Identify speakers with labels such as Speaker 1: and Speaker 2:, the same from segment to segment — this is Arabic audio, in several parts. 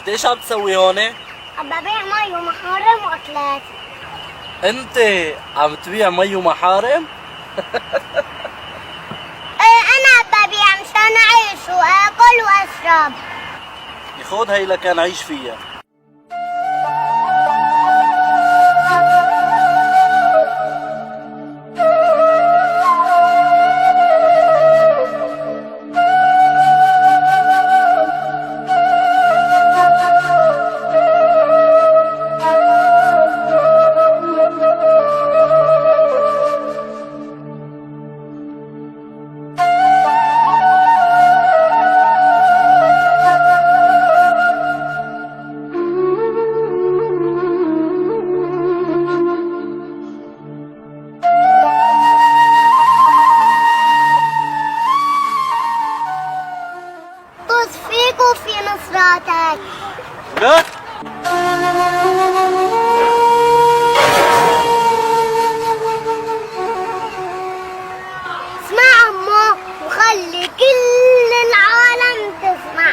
Speaker 1: انت ايش عم تسوي هون؟
Speaker 2: عم ببيع مي ومحارم واكلات.
Speaker 1: انت عم تبيع مي ومحارم؟
Speaker 2: ايه انا ببيع مشان اعيش واكل واشرب.
Speaker 1: خذ هي لكان عيش فيها.
Speaker 2: طز فيك وفي نصراتك.
Speaker 1: لا
Speaker 2: اسمع امه وخلي كل العالم تسمع.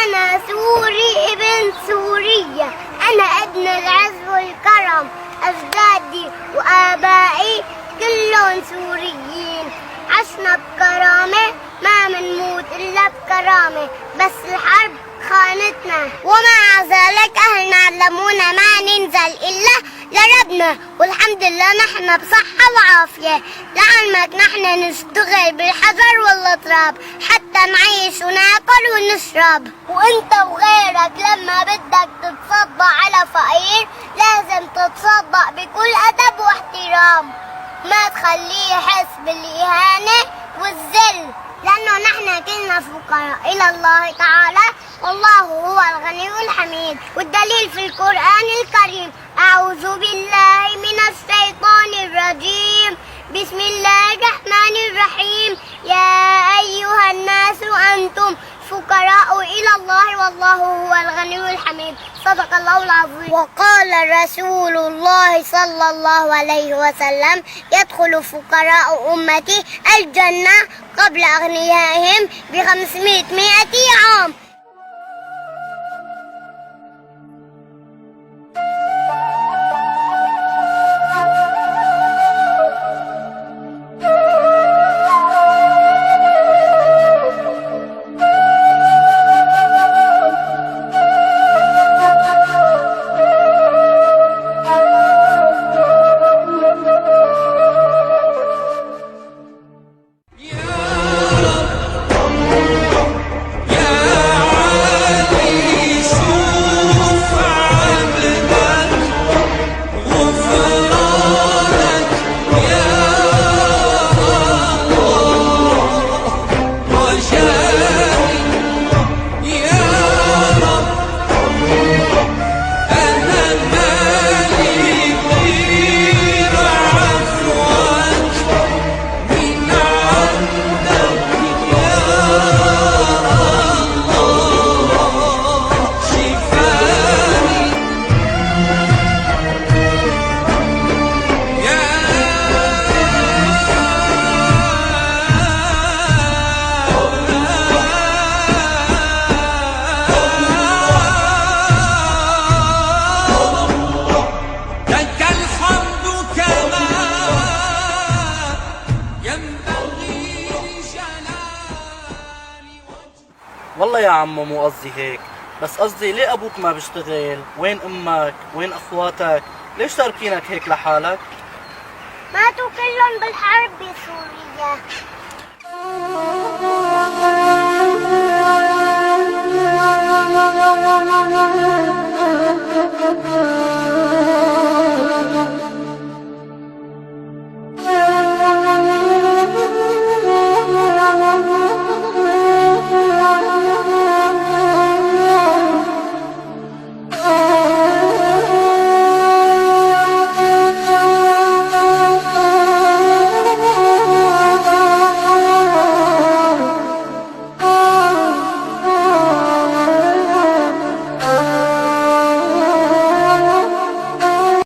Speaker 2: انا سوري ابن سورية، انا ابن العز والكرم. اجدادي وابائي كلهم سوريين. عشنا بكرامة، ما منموت الا بكرامة، بس الحرب خانتنا. ومع ذلك اهلنا علمونا ما ننزل الا لربنا، والحمد لله نحن بصحة وعافية. لعلمك نحن نشتغل بالحجر والتراب حتى نعيش وناكل ونشرب. وانت وغيرك لما بدك تتصدق على فقير لازم تتصدق بكل ادب واحترام، ما تخليه يحس بالاهانة والذل، لانه نحن كلنا فقراء الى الله تعالى، والله هو الغني الحميد. والدليل في القرآن الكريم: أعوذ بالله من الشيطان الرجيم، بسم الله الرحمن الرحيم، يا أيها الناس أنتم فقراء إلى الله والله هو الغني الحميد. صدق الله العظيم. وقال رسول الله صلى الله عليه وسلم: يدخل فقراء أمتي الجنة قبل أغنيائهم ب500 عام.
Speaker 1: والله يا عمو مو قصدي هيك، بس قصدي ليه ابوك ما بيشتغل؟ وين امك؟ وين اخواتك؟ ليش تاركينك هيك لحالك؟
Speaker 2: ماتوا كلهم بالحرب بسوريا.